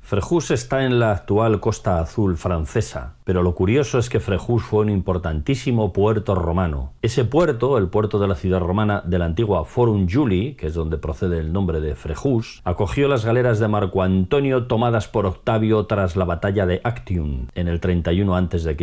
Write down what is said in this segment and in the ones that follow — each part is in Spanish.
Fréjus está en la actual Costa Azul francesa, pero lo curioso es que Fréjus fue un importantísimo puerto romano. Ese puerto, el puerto de la ciudad romana de la antigua Forum Julii, que es donde procede el nombre de Fréjus, acogió las galeras de Marco Antonio tomadas por Octavio tras la batalla de Actium en el 31 a.C.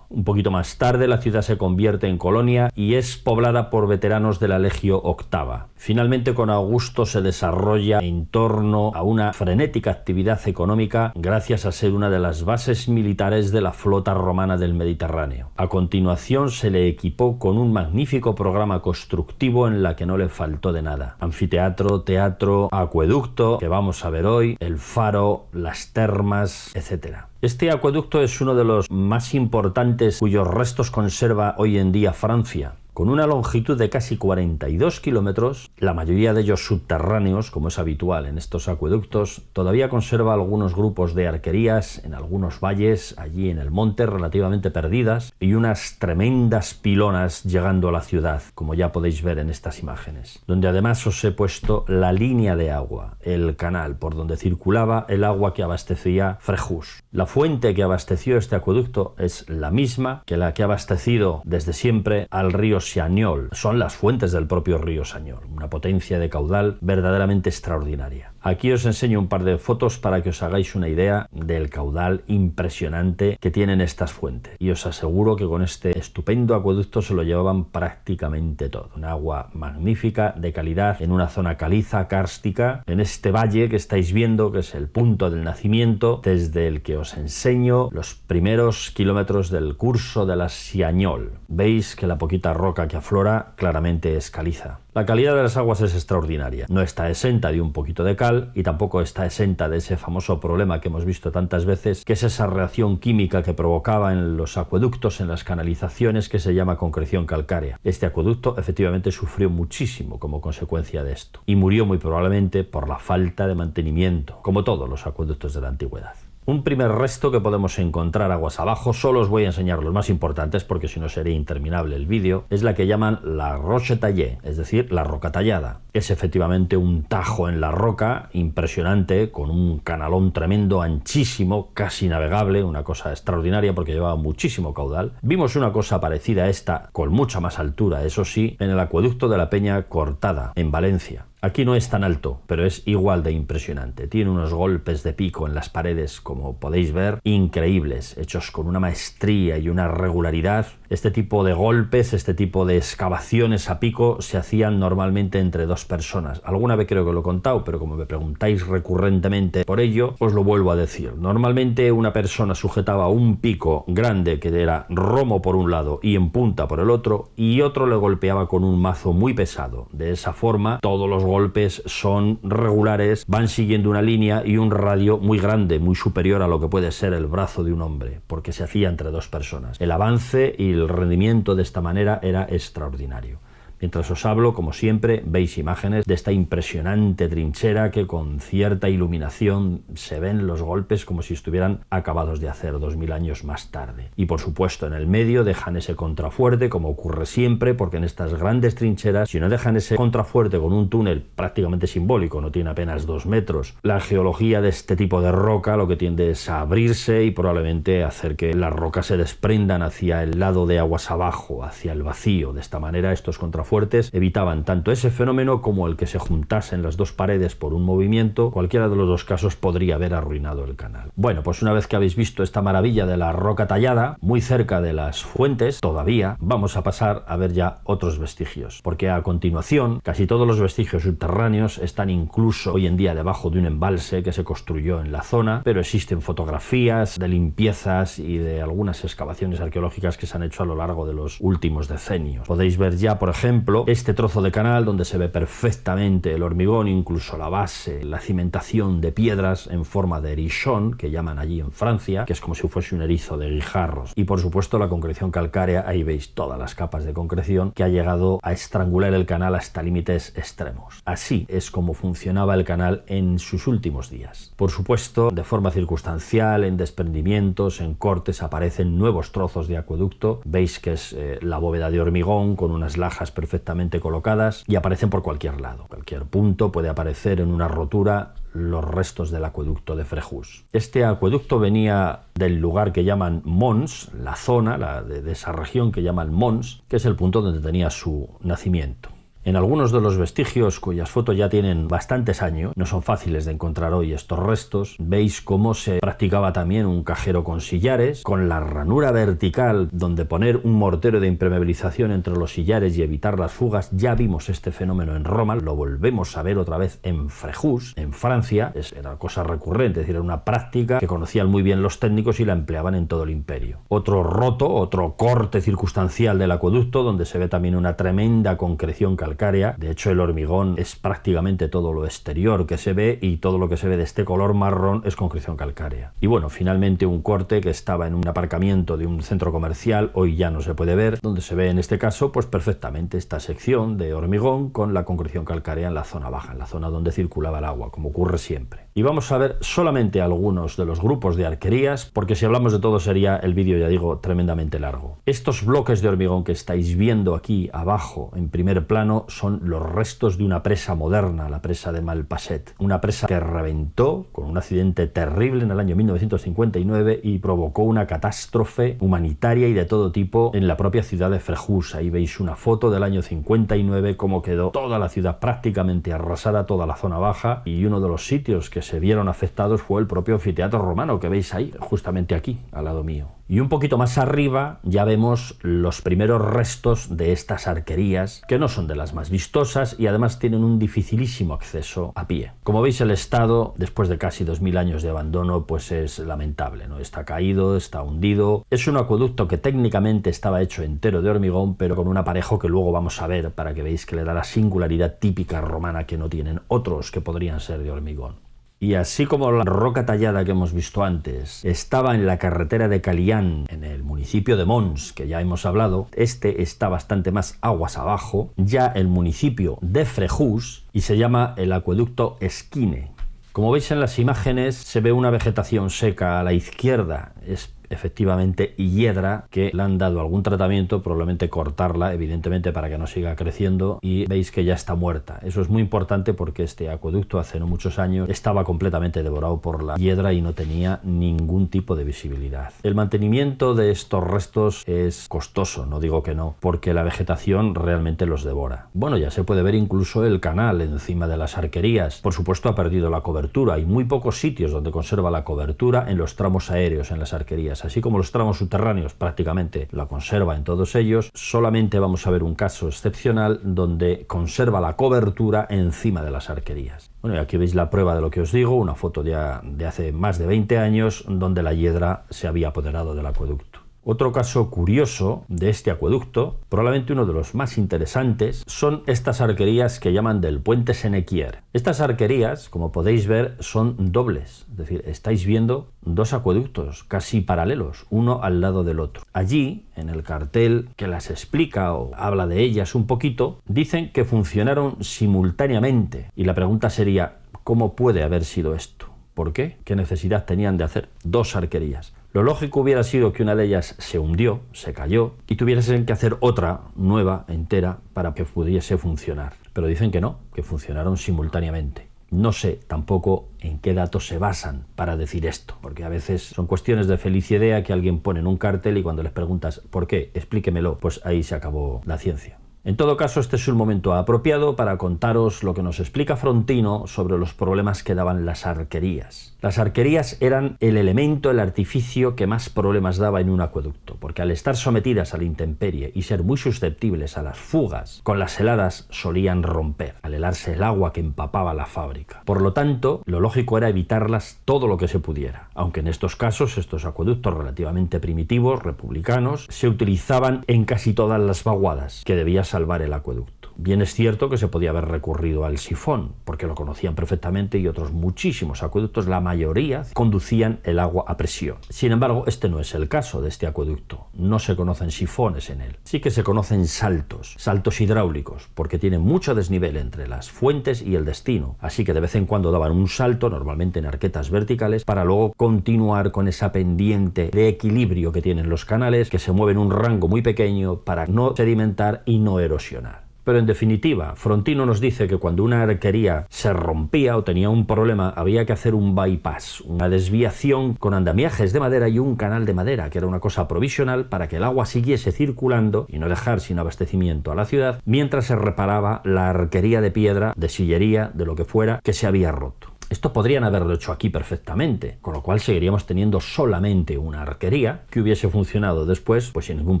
Un poquito más tarde la ciudad se convierte en colonia y es poblada por veteranos de la Legio Octava. Finalmente con Augusto se desarrolla en torno a una frenética actividad económica gracias a ser una de las bases militares de la flota romana del Mediterráneo. A continuación se le equipó con un magnífico programa constructivo en la que no le faltó de nada. Anfiteatro, teatro, acueducto, que vamos a ver hoy, el faro, las termas, etc. Este acueducto es uno de los más importantes cuyos restos conserva hoy en día Francia. Con una longitud de casi 42 kilómetros, la mayoría de ellos subterráneos, como es habitual en estos acueductos, todavía conserva algunos grupos de arquerías en algunos valles, allí en el monte, relativamente perdidas, y unas tremendas pilonas llegando a la ciudad, como ya podéis ver en estas imágenes, donde además os he puesto la línea de agua, el canal por donde circulaba el agua que abastecía Fréjus. La fuente que abasteció este acueducto es la misma que la que ha abastecido desde siempre al río Siagnol. Son las fuentes del propio río Siagnol, una potencia de caudal verdaderamente extraordinaria. Aquí os enseño un par de fotos para que os hagáis una idea del caudal impresionante que tienen estas fuentes. Y os aseguro que con este estupendo acueducto se lo llevaban prácticamente todo. Un agua magnífica, de calidad, en una zona caliza, kárstica, en este valle que estáis viendo, que es el punto del nacimiento, desde el que os enseño los primeros kilómetros del curso de la Siagnol. Veis que la poquita roca que aflora claramente es caliza. La calidad de las aguas es extraordinaria. No está exenta de un poquito de cal y tampoco está exenta de ese famoso problema que hemos visto tantas veces, que es esa reacción química que provocaba en los acueductos, en las canalizaciones, que se llama concreción calcárea. Este acueducto efectivamente sufrió muchísimo como consecuencia de esto y murió muy probablemente por la falta de mantenimiento, como todos los acueductos de la antigüedad. Un primer resto que podemos encontrar aguas abajo, solo os voy a enseñar los más importantes porque si no sería interminable el vídeo, es la que llaman la roche tallée, es decir, la roca tallada. Es efectivamente un tajo en la roca impresionante, con un canalón tremendo, anchísimo, casi navegable, una cosa extraordinaria porque llevaba muchísimo caudal. Vimos una cosa parecida a esta, con mucha más altura, eso sí, en el acueducto de la Peña Cortada, en Valencia. Aquí no es tan alto, pero es igual de impresionante. Tiene unos golpes de pico en las paredes, como podéis ver, increíbles, hechos con una maestría y una regularidad. Este tipo de golpes, este tipo de excavaciones a pico se hacían normalmente entre dos personas. Alguna vez creo que lo he contado, pero como me preguntáis recurrentemente por ello, os lo vuelvo a decir. Normalmente una persona sujetaba un pico grande que era romo por un lado y en punta por el otro, y otro le golpeaba con un mazo muy pesado. De esa forma, todos los golpes son regulares, van siguiendo una línea y un radio muy grande, muy superior a lo que puede ser el brazo de un hombre, porque se hacía entre dos personas. El avance y el rendimiento de esta manera era extraordinario. Mientras os hablo, como siempre, veis imágenes de esta impresionante trinchera que con cierta iluminación se ven los golpes como si estuvieran acabados de hacer 2000 años más tarde. Y por supuesto en el medio dejan ese contrafuerte, como ocurre siempre, porque en estas grandes trincheras, si no dejan ese contrafuerte con un túnel prácticamente simbólico, no tiene apenas 2 metros, la geología de este tipo de roca lo que tiende es a abrirse y probablemente hacer que las rocas se desprendan hacia el lado de aguas abajo, hacia el vacío. De esta manera estos contrafuertes evitaban tanto ese fenómeno como el que se juntasen las dos paredes por un movimiento. Cualquiera de los dos casos podría haber arruinado el canal. Bueno, pues una vez que habéis visto esta maravilla de la roca tallada, muy cerca de las fuentes, todavía vamos a pasar a ver ya otros vestigios, porque a continuación casi todos los vestigios subterráneos están incluso hoy en día debajo de un embalse que se construyó en la zona, pero existen fotografías de limpiezas y de algunas excavaciones arqueológicas que se han hecho a lo largo de los últimos decenios. Podéis ver ya, por ejemplo, este trozo de canal donde se ve perfectamente el hormigón, incluso la base, la cimentación de piedras en forma de erichón, que llaman allí en Francia, que es como si fuese un erizo de guijarros. Y por supuesto la concreción calcárea, ahí veis todas las capas de concreción que ha llegado a estrangular el canal hasta límites extremos. Así es como funcionaba el canal en sus últimos días. Por supuesto, de forma circunstancial, en desprendimientos, en cortes, aparecen nuevos trozos de acueducto. Veis que es la bóveda de hormigón con unas lajas perfectamente colocadas y aparecen por cualquier lado. Cualquier punto puede aparecer en una rotura los restos del acueducto de Fréjus. Este acueducto venía del lugar que llaman Mons, la zona de esa región que llaman Mons, que es el punto donde tenía su nacimiento. En algunos de los vestigios, cuyas fotos ya tienen bastantes años, no son fáciles de encontrar hoy estos restos, veis cómo se practicaba también un cajero con sillares, con la ranura vertical donde poner un mortero de impermeabilización entre los sillares y evitar las fugas. Ya vimos este fenómeno en Roma, lo volvemos a ver otra vez en Fréjus, en Francia. Era cosa recurrente, es decir, era una práctica que conocían muy bien los técnicos y la empleaban en todo el imperio. Otro roto, otro corte circunstancial del acueducto, donde se ve también una tremenda concreción calcárea. De hecho, el hormigón es prácticamente todo lo exterior que se ve y todo lo que se ve de este color marrón es concreción calcárea. Y bueno, finalmente un corte que estaba en un aparcamiento de un centro comercial, hoy ya no se puede ver, donde se ve en este caso pues perfectamente esta sección de hormigón con la concreción calcárea en la zona baja, en la zona donde circulaba el agua, como ocurre siempre. Y vamos a ver solamente algunos de los grupos de arquerías, porque si hablamos de todo sería el vídeo, ya digo, tremendamente largo. Estos bloques de hormigón que estáis viendo aquí abajo en primer plano son los restos de una presa moderna, la presa de Malpasset, una presa que reventó con un accidente terrible en el año 1959 y provocó una catástrofe humanitaria y de todo tipo en la propia ciudad de Fréjus. Ahí veis una foto del año 59, cómo quedó toda la ciudad prácticamente arrasada, toda la zona baja, y uno de los sitios que se vieron afectados fue el propio anfiteatro romano que veis ahí, justamente aquí, al lado mío. Y un poquito más arriba ya vemos los primeros restos de estas arquerías, que no son de las más vistosas y además tienen un dificilísimo acceso a pie. Como veis, el estado, después de casi 2000 años de abandono, pues es lamentable, ¿no? Está caído, está hundido. Es un acueducto que técnicamente estaba hecho entero de hormigón, pero con un aparejo que luego vamos a ver para que veáis que le da la singularidad típica romana que no tienen otros que podrían ser de hormigón. Y así como la roca tallada que hemos visto antes estaba en la carretera de Calián, en el municipio de Mons, que ya hemos hablado, este está bastante más aguas abajo, ya el municipio de Fréjus, y se llama el acueducto Esquine. Como veis en las imágenes, se ve una vegetación seca a la izquierda, es efectivamente hiedra, que le han dado algún tratamiento, probablemente cortarla, evidentemente para que no siga creciendo, y veis que ya está muerta. Eso es muy importante porque este acueducto hace no muchos años estaba completamente devorado por la hiedra y no tenía ningún tipo de visibilidad. El mantenimiento de estos restos es costoso, no digo que no, porque la vegetación realmente los devora. Bueno, ya se puede ver incluso el canal encima de las arquerías. Por supuesto ha perdido la cobertura, hay muy pocos sitios donde conserva la cobertura en los tramos aéreos en las arquerías. Así como los tramos subterráneos prácticamente la conserva en todos ellos, solamente vamos a ver un caso excepcional donde conserva la cobertura encima de las arquerías. Bueno, y aquí veis la prueba de lo que os digo, una foto ya de hace más de 20 años donde la hiedra se había apoderado del acueducto. Otro caso curioso de este acueducto, probablemente uno de los más interesantes, son estas arquerías que llaman del puente Senequier. Estas arquerías, como podéis ver, son dobles, es decir, estáis viendo dos acueductos casi paralelos, uno al lado del otro. Allí, en el cartel que las explica o habla de ellas un poquito, dicen que funcionaron simultáneamente. Y la pregunta sería, ¿cómo puede haber sido esto? ¿Por qué? ¿Qué necesidad tenían de hacer dos arquerías? Lo lógico hubiera sido que una de ellas se hundió, se cayó, y tuviesen que hacer otra nueva, entera, para que pudiese funcionar. Pero dicen que no, que funcionaron simultáneamente. No sé tampoco en qué datos se basan para decir esto, porque a veces son cuestiones de feliz idea que alguien pone en un cartel y cuando les preguntas ¿por qué? Explíquemelo, pues ahí se acabó la ciencia. En todo caso, este es un momento apropiado para contaros lo que nos explica Frontino sobre los problemas que daban las arquerías. Las arquerías eran el elemento, el artificio que más problemas daba en un acueducto, porque al estar sometidas a la intemperie y ser muy susceptibles a las fugas, con las heladas solían romper, al helarse el agua que empapaba la fábrica. Por lo tanto, lo lógico era evitarlas todo lo que se pudiera, aunque en estos casos, estos acueductos relativamente primitivos, republicanos, se utilizaban en casi todas las vaguadas, que debía salvar el acueducto. Bien es cierto que se podía haber recurrido al sifón, porque lo conocían perfectamente y otros muchísimos acueductos, la mayoría, conducían el agua a presión. Sin embargo, este no es el caso de este acueducto. No se conocen sifones en él. Sí que se conocen saltos hidráulicos, porque tienen mucho desnivel entre las fuentes y el destino. Así que de vez en cuando daban un salto, normalmente en arquetas verticales, para luego continuar con esa pendiente de equilibrio que tienen los canales, que se mueven un rango muy pequeño para no sedimentar y no erosionar. Pero en definitiva, Frontino nos dice que cuando una arquería se rompía o tenía un problema, había que hacer un bypass, una desviación con andamiajes de madera y un canal de madera, que era una cosa provisional para que el agua siguiese circulando y no dejar sin abastecimiento a la ciudad, mientras se reparaba la arquería de piedra, de sillería, de lo que fuera, que se había roto. Esto podrían haberlo hecho aquí perfectamente, con lo cual seguiríamos teniendo solamente una arquería que hubiese funcionado después pues sin ningún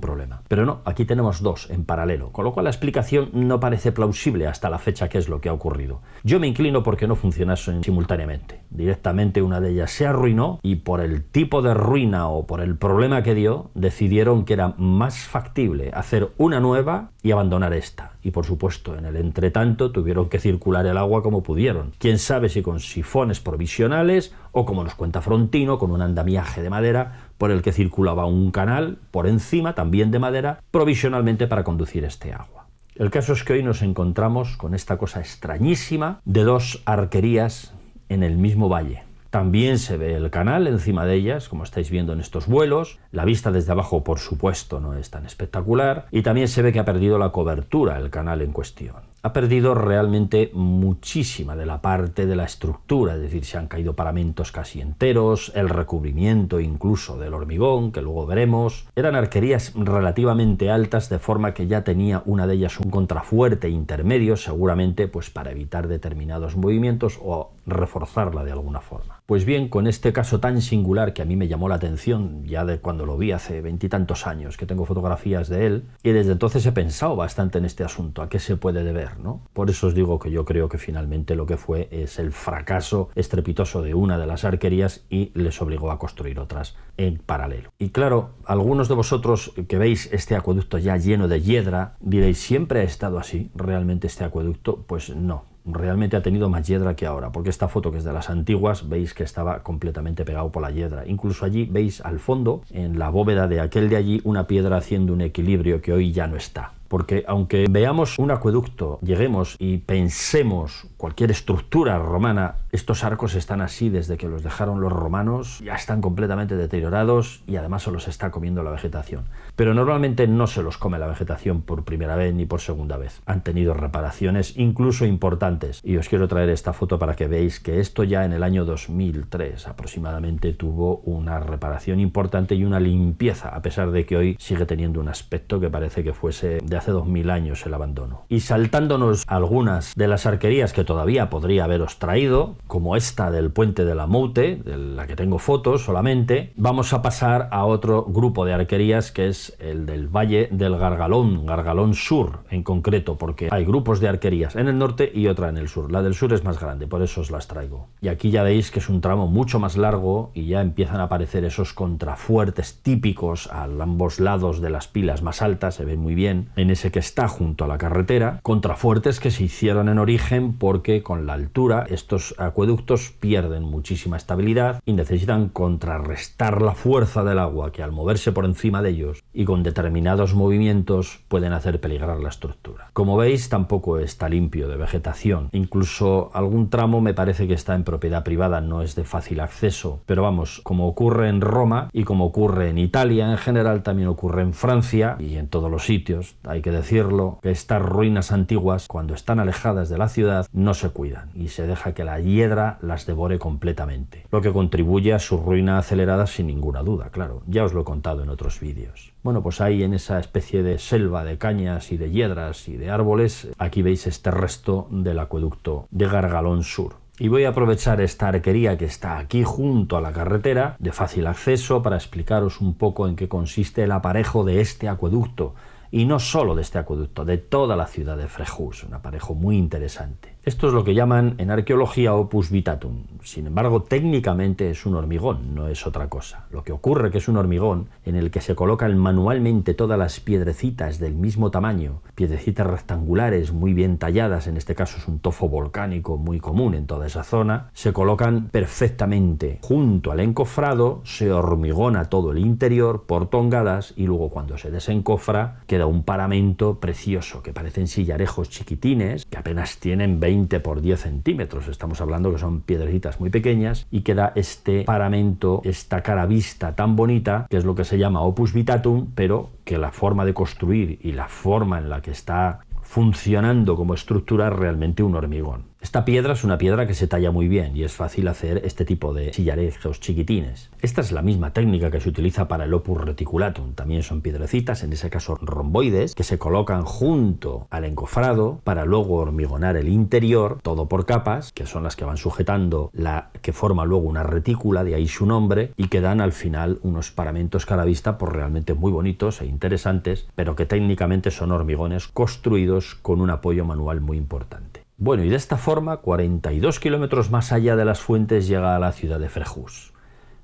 problema. Pero no, aquí tenemos dos en paralelo, con lo cual la explicación no parece plausible hasta la fecha que es lo que ha ocurrido. Yo me inclino porque no funcionasen simultáneamente. Directamente una de ellas se arruinó y por el tipo de ruina o por el problema que dio, decidieron que era más factible hacer una nueva y abandonar esta. Y por supuesto, en el entretanto tuvieron que circular el agua como pudieron. Quién sabe si con sifones provisionales o, como nos cuenta Frontino, con un andamiaje de madera por el que circulaba un canal por encima, también de madera, provisionalmente para conducir este agua. El caso es que hoy nos encontramos con esta cosa extrañísima de dos arquerías en el mismo valle. También se ve el canal encima de ellas, como estáis viendo en estos vuelos. La vista desde abajo, por supuesto, no es tan espectacular. Y también se ve que ha perdido la cobertura el canal en cuestión. Ha perdido realmente muchísima de la parte de la estructura, es decir, se han caído paramentos casi enteros, el recubrimiento incluso del hormigón, que luego veremos. Eran arquerías relativamente altas, de forma que ya tenía una de ellas un contrafuerte intermedio, seguramente pues para evitar determinados movimientos o reforzarla de alguna forma. Pues bien, con este caso tan singular que a mí me llamó la atención ya de cuando lo vi hace 20 y tantos años, que tengo fotografías de él, y desde entonces he pensado bastante en este asunto, a qué se puede deber, ¿no? Por eso os digo que yo creo que finalmente lo que fue es el fracaso estrepitoso de una de las arquerías y les obligó a construir otras en paralelo. Y claro, algunos de vosotros que veis este acueducto ya lleno de hiedra, diréis, ¿siempre ha estado así realmente este acueducto? Pues no. Realmente ha tenido más hiedra que ahora, porque esta foto, que es de las antiguas, veis que estaba completamente pegado por la hiedra. Incluso allí veis al fondo, en la bóveda de aquel de allí, una piedra haciendo un equilibrio que hoy ya no está. Porque aunque veamos un acueducto, lleguemos y pensemos cualquier estructura romana, estos arcos están así desde que los dejaron los romanos, ya están completamente deteriorados y además se los está comiendo la vegetación. Pero normalmente no se los come la vegetación por primera vez ni por segunda vez. Han tenido reparaciones incluso importantes. Y os quiero traer esta foto para que veáis que esto ya en el año 2003 aproximadamente tuvo una reparación importante y una limpieza, a pesar de que hoy sigue teniendo un aspecto que parece que fuese de hace 2000 años el abandono. Y saltándonos algunas de las arquerías que todavía podría haberos traído, como esta del puente de la Moute, de la que tengo fotos solamente, vamos a pasar a otro grupo de arquerías que es el del Valle del Gargalón, Gargalón Sur en concreto, porque hay grupos de arquerías en el norte y otra en el sur. La del sur es más grande, por eso os las traigo. Y aquí ya veis que es un tramo mucho más largo y ya empiezan a aparecer esos contrafuertes típicos a ambos lados de las pilas más altas, se ven muy bien, en ese que está junto a la carretera, contrafuertes que se hicieron en origen porque con la altura estos acueductos pierden muchísima estabilidad y necesitan contrarrestar la fuerza del agua que al moverse por encima de ellos y con determinados movimientos pueden hacer peligrar la estructura. Como veis, tampoco está limpio de vegetación, incluso algún tramo me parece que está en propiedad privada, no es de fácil acceso, pero vamos, como ocurre en Roma y como ocurre en Italia en general, también ocurre en Francia y en todos los sitios. Hay que decirlo, que estas ruinas antiguas, cuando están alejadas de la ciudad, no se cuidan y se deja que la hiedra las devore completamente, lo que contribuye a su ruina acelerada sin ninguna duda, claro. Ya os lo he contado en otros vídeos. Bueno, pues ahí en esa especie de selva de cañas y de hiedras y de árboles, aquí veis este resto del acueducto de Gargalón Sur. Y voy a aprovechar esta arquería que está aquí junto a la carretera, de fácil acceso, para explicaros un poco en qué consiste el aparejo de este acueducto. Y no solo de este acueducto, de toda la ciudad de Frejus, un aparejo muy interesante. Esto es lo que llaman en arqueología opus vitatum. Sin embargo, técnicamente es un hormigón, no es otra cosa. Lo que ocurre que es un hormigón en el que se colocan manualmente todas las piedrecitas del mismo tamaño, piedrecitas rectangulares muy bien talladas, en este caso es un tofo volcánico muy común en toda esa zona, se colocan perfectamente junto al encofrado, se hormigona todo el interior por tongadas y luego cuando se desencofra queda un paramento precioso que parecen sillarejos chiquitines que apenas tienen 20 por 10 centímetros, estamos hablando que son piedrecitas muy pequeñas y queda este paramento, esta cara vista tan bonita, que es lo que se llama opus vitatum, pero que la forma de construir y la forma en la que está funcionando como estructura realmente un hormigón. Esta piedra es una piedra que se talla muy bien y es fácil hacer este tipo de sillarejos chiquitines. Esta es la misma técnica que se utiliza para el opus reticulatum. También son piedrecitas, en ese caso romboides, que se colocan junto al encofrado para luego hormigonar el interior, todo por capas, que son las que van sujetando la que forma luego una retícula, de ahí su nombre, y que dan al final unos paramentos que a la vista pues realmente muy bonitos e interesantes, pero que técnicamente son hormigones construidos con un apoyo manual muy importante. Bueno, y de esta forma, 42 kilómetros más allá de las fuentes llega a la ciudad de Frejus.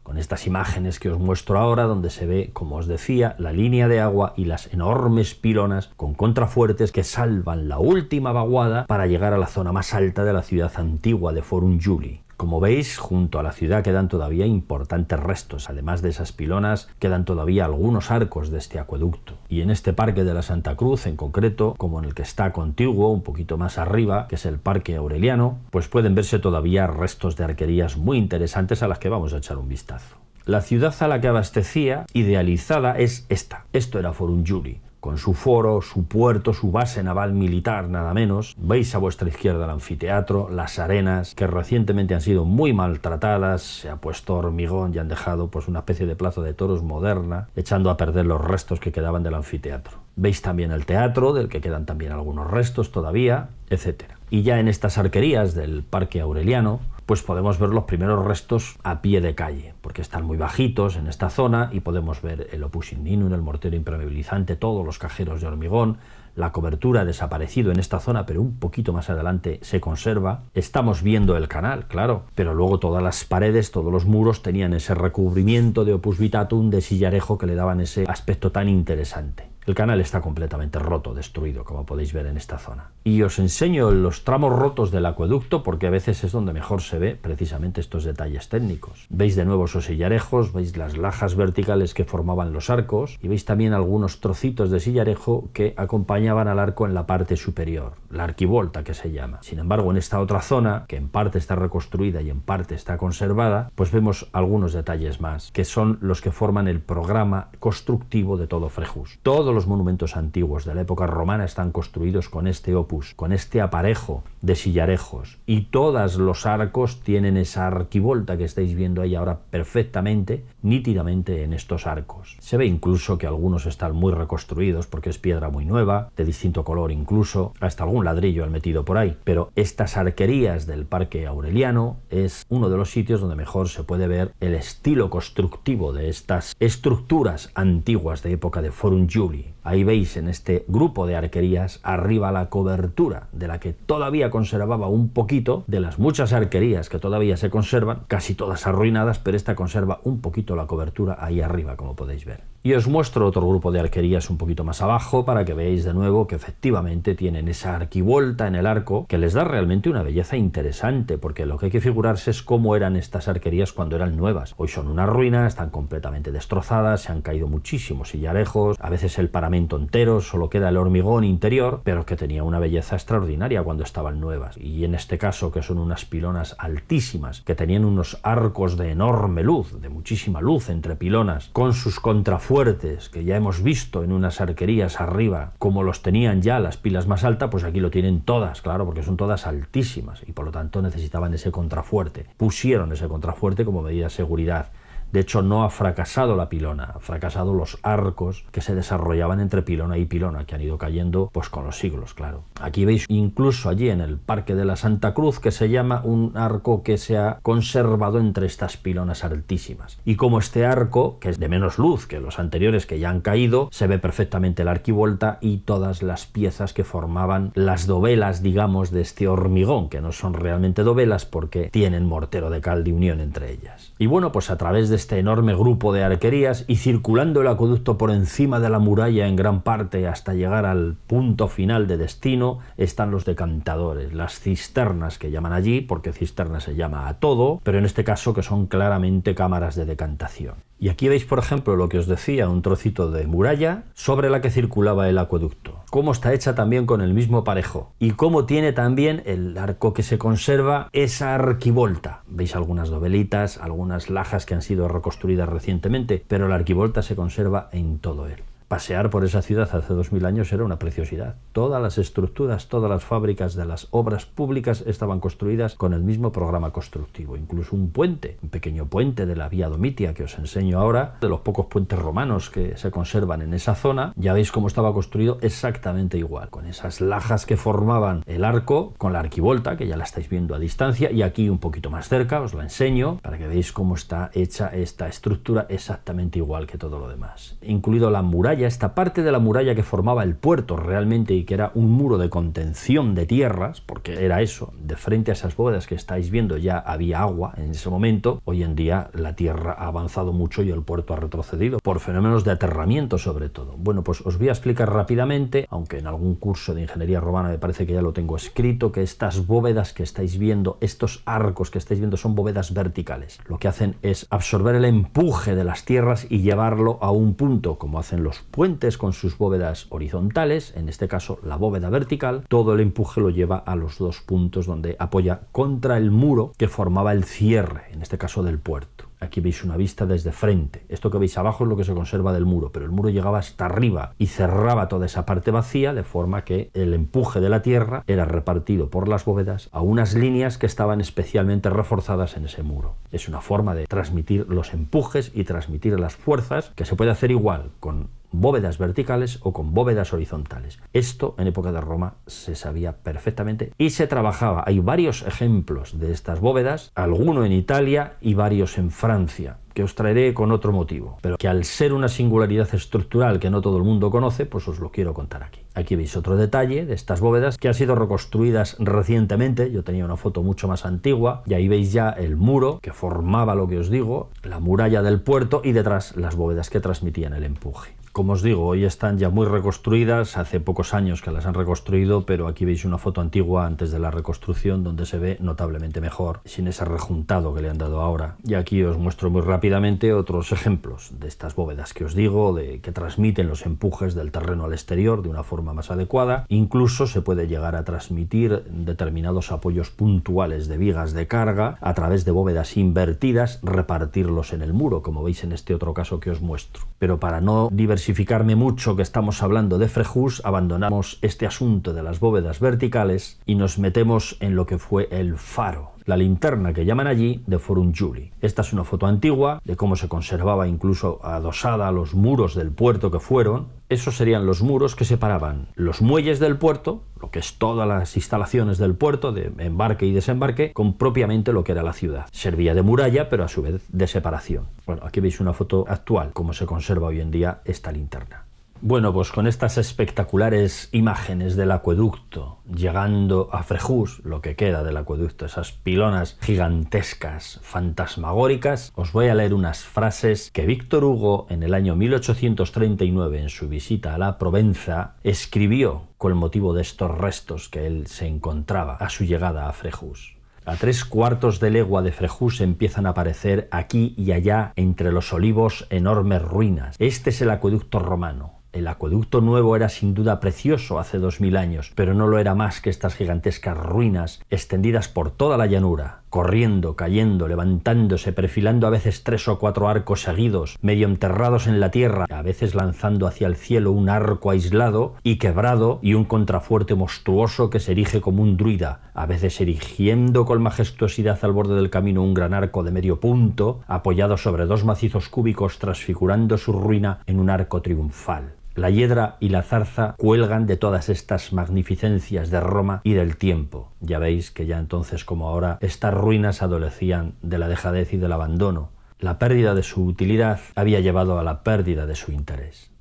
Con estas imágenes que os muestro ahora, donde se ve, como os decía, la línea de agua y las enormes pilonas con contrafuertes que salvan la última vaguada para llegar a la zona más alta de la ciudad antigua de Forum Julii. Como veis, junto a la ciudad quedan todavía importantes restos. Además de esas pilonas, quedan todavía algunos arcos de este acueducto. Y en este Parque de la Santa Cruz, en concreto, como en el que está contiguo, un poquito más arriba, que es el Parque Aureliano, pues pueden verse todavía restos de arquerías muy interesantes a las que vamos a echar un vistazo. La ciudad a la que abastecía, idealizada, es esta. Esto era Forum Julii, con su foro, su puerto, su base naval militar, nada menos. Veis a vuestra izquierda el anfiteatro, las arenas, que recientemente han sido muy maltratadas, se ha puesto hormigón y han dejado pues una especie de plaza de toros moderna, echando a perder los restos que quedaban del anfiteatro. Veis también el teatro, del que quedan también algunos restos todavía, etc. Y ya en estas arquerías del Parque Aureliano, pues podemos ver los primeros restos a pie de calle, porque están muy bajitos en esta zona y podemos ver el opus igninum, el mortero impermeabilizante, todos los cajeros de hormigón, la cobertura ha desaparecido en esta zona, pero un poquito más adelante se conserva. Estamos viendo el canal, claro, pero luego todas las paredes, todos los muros tenían ese recubrimiento de opus vitatum, de sillarejo, que le daban ese aspecto tan interesante. El canal está completamente roto, destruido, como podéis ver en esta zona. Y os enseño los tramos rotos del acueducto porque a veces es donde mejor se ve precisamente estos detalles técnicos. Veis de nuevo esos sillarejos, veis las lajas verticales que formaban los arcos y veis también algunos trocitos de sillarejo que acompañaban al arco en la parte superior, la arquivolta que se llama. Sin embargo, en esta otra zona, que en parte está reconstruida y en parte está conservada, pues vemos algunos detalles más, que son los que forman el programa constructivo de todo Frejus. Todos los monumentos antiguos de la época romana están construidos con este opus, con este aparejo de sillarejos, y todos los arcos tienen esa arquivolta que estáis viendo ahí ahora perfectamente, nítidamente en estos arcos. Se ve incluso que algunos están muy reconstruidos porque es piedra muy nueva, de distinto color incluso, hasta algún ladrillo han metido por ahí, pero estas arquerías del Parque Aureliano es uno de los sitios donde mejor se puede ver el estilo constructivo de estas estructuras antiguas de época de Forum Julii. Ahí veis en este grupo de arquerías arriba la cobertura, de la que todavía conservaba un poquito, de las muchas arquerías que todavía se conservan, casi todas arruinadas, pero esta conserva un poquito la cobertura ahí arriba, como podéis ver. Y os muestro otro grupo de arquerías un poquito más abajo para que veáis de nuevo que efectivamente tienen esa arquivolta en el arco que les da realmente una belleza interesante, porque lo que hay que figurarse es cómo eran estas arquerías cuando eran nuevas. Hoy son una ruina, están completamente destrozadas, se han caído muchísimos sillarejos, a veces el paramento entero, solo queda el hormigón interior, pero que tenía una belleza extraordinaria cuando estaban nuevas. Y en este caso, que son unas pilonas altísimas, que tenían unos arcos de enorme luz, de muchísima luz entre pilonas, con sus contrafuertes, que ya hemos visto en unas arquerías arriba, como los tenían ya las pilas más altas, pues aquí lo tienen todas, claro, porque son todas altísimas y por lo tanto necesitaban ese contrafuerte. Pusieron ese contrafuerte como medida de seguridad. De hecho, no ha fracasado la pilona, ha fracasado los arcos que se desarrollaban entre pilona y pilona, que han ido cayendo pues con los siglos, claro. Aquí veis incluso allí en el Parque de la Santa Cruz que se llama un arco que se ha conservado entre estas pilonas altísimas. Y como este arco, que es de menos luz que los anteriores que ya han caído, se ve perfectamente la arquivolta y todas las piezas que formaban las dovelas, digamos, de este hormigón, que no son realmente dovelas porque tienen mortero de cal de unión entre ellas. Y bueno, pues a través de este enorme grupo de arquerías y circulando el acueducto por encima de la muralla en gran parte hasta llegar al punto final de destino, están los decantadores, las cisternas que llaman allí, porque cisterna se llama a todo, pero en este caso que son claramente cámaras de decantación. Y aquí veis, por ejemplo, lo que os decía, un trocito de muralla sobre la que circulaba el acueducto. Cómo está hecha también con el mismo parejo. Y cómo tiene también el arco que se conserva esa arquivolta. Veis algunas dovelitas, algunas lajas que han sido reconstruidas recientemente, pero la arquivolta se conserva en todo él. Pasear por esa ciudad hace 2000 años era una preciosidad. Todas las estructuras, todas las fábricas de las obras públicas estaban construidas con el mismo programa constructivo. Incluso un puente, un pequeño puente de la Vía Domitia que os enseño ahora, de los pocos puentes romanos que se conservan en esa zona, ya veis cómo estaba construido exactamente igual, con esas lajas que formaban el arco, con la arquivolta, que ya la estáis viendo a distancia, y aquí un poquito más cerca os la enseño para que veáis cómo está hecha esta estructura exactamente igual que todo lo demás. Incluido la muralla, esta parte de la muralla que formaba el puerto realmente y que era un muro de contención de tierras, porque era eso, de frente a esas bóvedas que estáis viendo ya había agua en ese momento. Hoy en día la tierra ha avanzado mucho y el puerto ha retrocedido, por fenómenos de aterramiento sobre todo. Bueno, pues os voy a explicar rápidamente, aunque en algún curso de ingeniería romana me parece que ya lo tengo escrito, que estas bóvedas que estáis viendo, estos arcos que estáis viendo son bóvedas verticales. Lo que hacen es absorber el empuje de las tierras y llevarlo a un punto, como hacen los puentes con sus bóvedas horizontales, en este caso la bóveda vertical, todo el empuje lo lleva a los dos puntos donde apoya contra el muro que formaba el cierre, en este caso del puerto. Aquí veis una vista desde frente. Esto que veis abajo es lo que se conserva del muro, pero el muro llegaba hasta arriba y cerraba toda esa parte vacía, de forma que el empuje de la tierra era repartido por las bóvedas a unas líneas que estaban especialmente reforzadas en ese muro. Es una forma de transmitir los empujes y transmitir las fuerzas que se puede hacer igual con bóvedas verticales o con bóvedas horizontales. Esto en época de Roma se sabía perfectamente y se trabajaba. Hay varios ejemplos de estas bóvedas, alguno en Italia y varios en Francia, que os traeré con otro motivo, pero que al ser una singularidad estructural que no todo el mundo conoce, pues os lo quiero contar aquí. Aquí veis otro detalle de estas bóvedas que han sido reconstruidas recientemente. Yo tenía una foto mucho más antigua y ahí veis ya el muro que formaba lo que os digo, la muralla del puerto y detrás las bóvedas que transmitían el empuje. Como os digo, hoy están ya muy reconstruidas, hace pocos años que las han reconstruido, pero aquí veis una foto antigua antes de la reconstrucción donde se ve notablemente mejor, sin ese rejuntado que le han dado ahora. Y aquí os muestro muy rápidamente otros ejemplos de estas bóvedas que os digo, que transmiten los empujes del terreno al exterior de una forma más adecuada. Incluso se puede llegar a transmitir determinados apoyos puntuales de vigas de carga a través de bóvedas invertidas, repartirlos en el muro, como veis en este otro caso que os muestro. Pero para no diversificarme mucho, que estamos hablando de Frejus, abandonamos este asunto de las bóvedas verticales y nos metemos en lo que fue el faro, la linterna que llaman allí de Forum Julii. Esta es una foto antigua de cómo se conservaba incluso adosada a los muros del puerto que fueron. Esos serían los muros que separaban los muelles del puerto, lo que es todas las instalaciones del puerto de embarque y desembarque, con propiamente lo que era la ciudad. Servía de muralla, pero a su vez de separación. Bueno, aquí veis una foto actual, cómo se conserva hoy en día esta linterna. Bueno, pues con estas espectaculares imágenes del acueducto llegando a Frejus, lo que queda del acueducto, esas pilonas gigantescas, fantasmagóricas, os voy a leer unas frases que Víctor Hugo en el año 1839 en su visita a la Provenza escribió con motivo de estos restos que él se encontraba a su llegada a Frejus. A 3/4 de legua de Frejus empiezan a aparecer aquí y allá entre los olivos enormes ruinas. Este es el acueducto romano. El acueducto nuevo era sin duda precioso hace 2000 años, pero no lo era más que estas gigantescas ruinas extendidas por toda la llanura, corriendo, cayendo, levantándose, perfilando a veces 3 o 4 arcos seguidos, medio enterrados en la tierra, a veces lanzando hacia el cielo un arco aislado y quebrado y un contrafuerte monstruoso que se erige como un druida, a veces erigiendo con majestuosidad al borde del camino un gran arco de medio punto, apoyado sobre 2 macizos cúbicos, transfigurando su ruina en un arco triunfal. La hiedra y la zarza cuelgan de todas estas magnificencias de Roma y del tiempo. Ya veis que ya entonces como ahora estas ruinas adolecían de la dejadez y del abandono. La pérdida de su utilidad había llevado a la pérdida de su interés.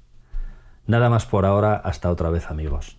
Nada más por ahora, hasta otra vez amigos.